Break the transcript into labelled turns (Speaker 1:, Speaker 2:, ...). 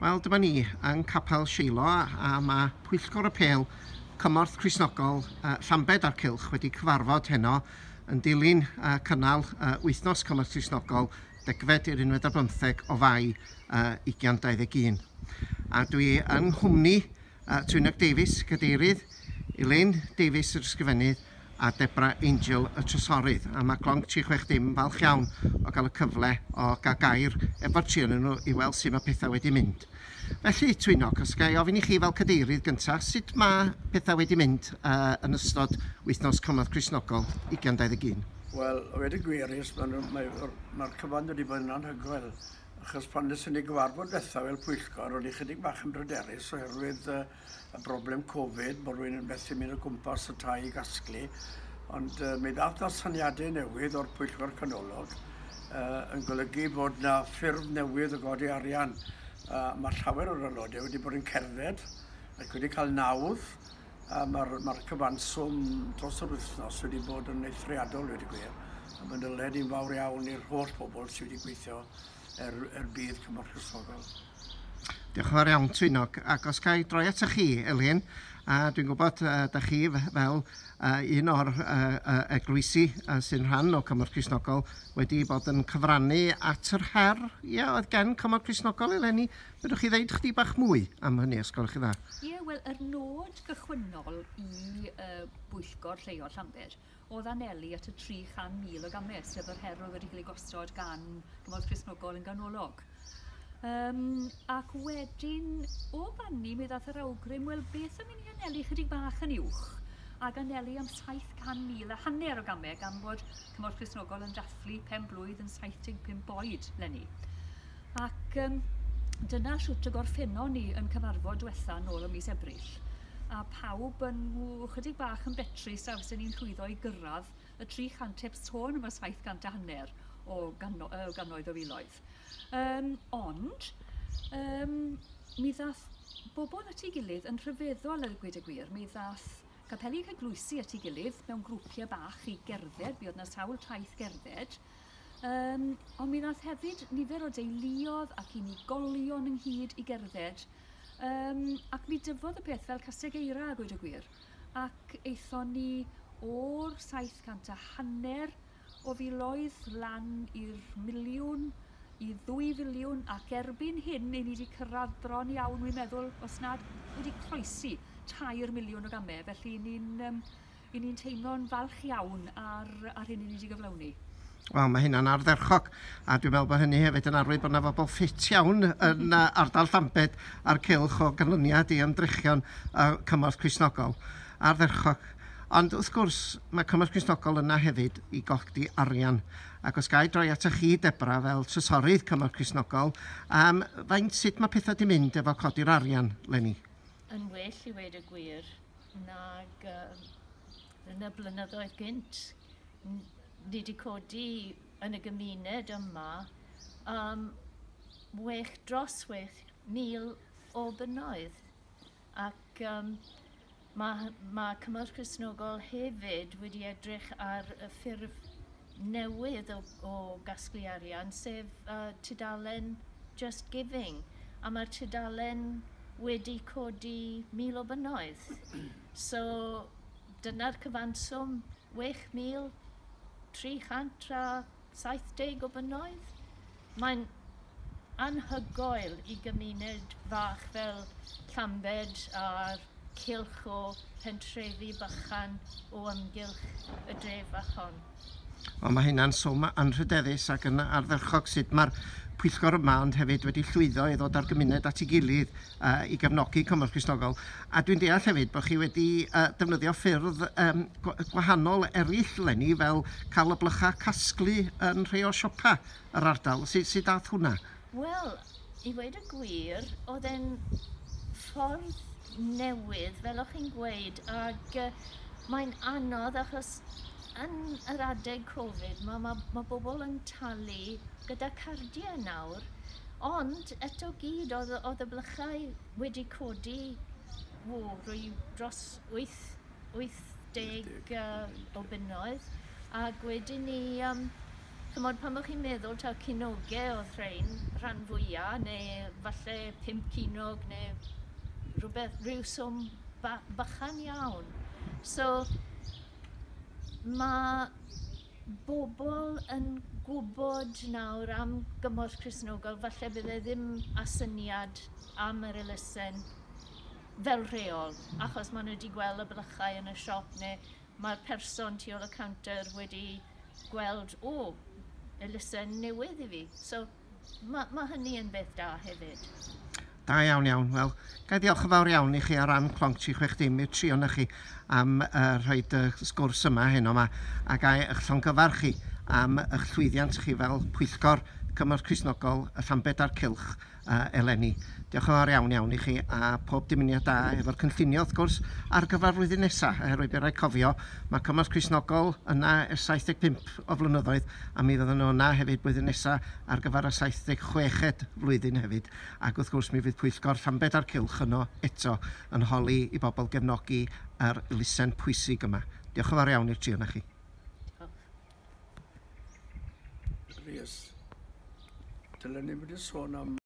Speaker 1: Wel, dyma ni yn capel Lleol a mae pwyllgor y pêl Cymorth Cristnogol Llanbed a'r Cylch wedi cyfarfod heno yn dilyn cynnal wythnos Cymorth Cristnogol 10/15 o Fai 2021. A dwi yng nghwmni Twynog Davies, Cadeirydd, Elaine Davies, Ysgrifennydd a Deborah Angel Trysorydd. A mae Clonc 360 falch iawn o gael y cyfle o gael gair efo'r tri yn nhw i weld sut mae pethau wedi mynd. Felly, Twynog, os gai ofyn i chi fel cadeirydd gyntaf, sut mae pethau wedi mynd yn ystod wythnos Cymorth Cristnogol 2021?
Speaker 2: Wel, wedi gwirus, mae'r cyfan wedi bod yn anhygoel. Achos pan nesyn ni gyfarfod bethau fel pwyllgor, oedd i chydig bach yn bryderus oherwydd y broblem Covid, bod rwy'n yn methu mynd o gwmpas y tai i gasglu. Ond mi ddath ar syniadau newydd o'r pwyllgor canolog yn golygu bod yna ffurf newydd o godi arian. Mae llawer o'r aelodau wedi bod yn cerdded ac wedi cael nawdd. Mae'r cyfanswm dros yr wythnos wedi bod yn eithriadol wedi gwir. Mae'n dyled i'n fawr iawn i'r holl bobl sydd wedi gweithio bydd Cymorth Cristnogol.
Speaker 1: Diolch yn fawr iawn, Twynog. Ac os gai droi at chi, Elaine, dwi'n gwybod da chi fel un o'r eglwysi sy'n rhan o Cymorth Cristnogol wedi bod yn cyfrannu at yr her oedd gen Cymorth Cristnogol, Eleni. Fydwch chi ddeud chdi bach mwy am hynny, os gwelwch chi dda?
Speaker 3: Wel, yr nod gychwynnol i bwyllgor lleol Llanbed oedd anelu at y 300,000 o gamau, sef yr her oedd wedi cael ei gosod gan Cymorth Cristnogol yn ganolog. Ac wedyn, o fanni, mi ddath yr awgrym, wel, beth am i ni anelu chydig bach yn uwch, ac anelu am 700,000 a hanner o gamau, gan bod Cymorth Cristnogol yn dathlu pen blwydd yn 75 oed lenni. Ac dyna siwt y gorffennon ni yn cyfarfod diwetha nôl o mis Ebrill. A pawb yn chydig bach yn betrus a fysen ni'n llwyddo i gyrraedd y 300 sôn am y 700 a hanner o gannoedd o filoedd. Ond, mi ddath bobl at ei gilydd yn rhyfeddol ar gweud y gwir. Mi ddath capeli eglwysi at ei gilydd mewn grwpiau bach i gerdded, mi oedd yna sawl taith gerdded. Ond mi ddath hefyd nifer o deuluodd ac unigolion ynghyd i gerdded. Ac mi dyfodd y peth fel caseg eira a gweud y gwir. Ac eithon ni o'r 700 a hanner o filoedd lan i'r 1,000,000 i 2 filiwn, ac erbyn hyn ni wedi cyrraedd bron iawn, dwi'n meddwl, os nad wedi croesi 2,000,000 o gamau. Felly ni'n teimlo'n falch iawn ar hyn ni wedi gyflawni.
Speaker 1: Wel, mae hynna'n ardderchog, a dwi'n meddwl bod hynny hefyd yn arwydd bod yna bobl ffit iawn yn ardal Llanbed a'r Cylch o ganlyniad i ymdrechion Cymorth Cristnogol. Ardderchog. Ond wrth gwrs, mae Cymorth Cristnogol yna hefyd i godi arian. Ac os gai droi at chi, Deborah, fel Trysorydd Cymorth Cristnogol, faint sut mae pethau wedi mynd efo codi'r arian, Leni?
Speaker 4: Yn well i weid y gwir, nag yn y blynyddoedd gynt. Ni wedi codi yn y gymuned yma dros 6,000 o bynnoedd. Ac mae Cymorth Cristnogol hefyd wedi edrych ar y ffurf newydd o gasglu arian, sef tudalen Just Giving. A mae'r tudalen wedi codi 1,000 o bynnoedd. So dyna'r cyfanswm 6,370 o bynnoedd. Mae'n anhygoel i gymuned fach fel Llanbed a'r Cylch o pentrefi bychan o ymgylch y dref fach hon.
Speaker 1: Wel, mae hynna'n swm anrhydeddus ac yn ardderchog sut mae'r pwyllgor yma ond hefyd wedi llwyddo i ddod â'r gymuned at ei gilydd i gefnogi Cymorth Cristnogol. A dwi'n deall hefyd bod chi wedi defnyddio ffyrdd gwahanol eraill, Leni, fel cael y blycha casglu yn rhai o siopa yr ardal. Sut dath hwnna?
Speaker 4: Wel, i weid y gwir, oedd e'n ffordd newydd, fel o'ch chi'n gweud, ac mae'n anodd achos yn yr adeg Covid mae bobl yn talu gyda cardiau nawr, ond eto gyd oedd y blychau wedi codi dros 80 o bynnoedd, ac wedyn ni Chymod, pan bych chi'n meddwl taw cinogau o threin rhan fwyaf, neu falle 5 cinog, neu rhyw swm bychan iawn. So, mae bobl yn gwybod nawr am Cymorth Cristnogol, falle bydde ddim asyniad am yr elusen fel rheol, achos maen nhw wedi gweld y blychau yn y siop, neu mae'r person tu ôl y counter wedi gweld, elusen newydd i fi. So, mae hynny yn beth da hefyd.
Speaker 1: Da iawn. Wel, gai diolch yn fawr iawn i chi ar ran clonc 60 i'r trio na chi am rhoid y sgwrs yma heno yma, a gai eich llongyfarchu am eich llwyddiant chi fel pwyllgor Cymorth Cristnogol Llanbed a'r Cylch eleni. Diolch yn fawr iawn i chi a pob dymuniad da efo'r cynllunio wrth gwrs ar gyfer flwyddyn nesaf, oherwydd bydd rhaid cofio mae Cymorth Cristnogol yna ers 75 o flynyddoedd a mi fydden nhw yna hefyd blwyddyn nesaf ar gyfer y 76 flwyddyn hefyd, ac wrth gwrs mi fydd pwyllgor Llanbed a'r Cylch yno eto yn holi i bobl gefnogi yr elusen pwysig yma. Diolch yn fawr iawn i'r trio na chi.
Speaker 2: Rhys, dylen ni wedi sôn am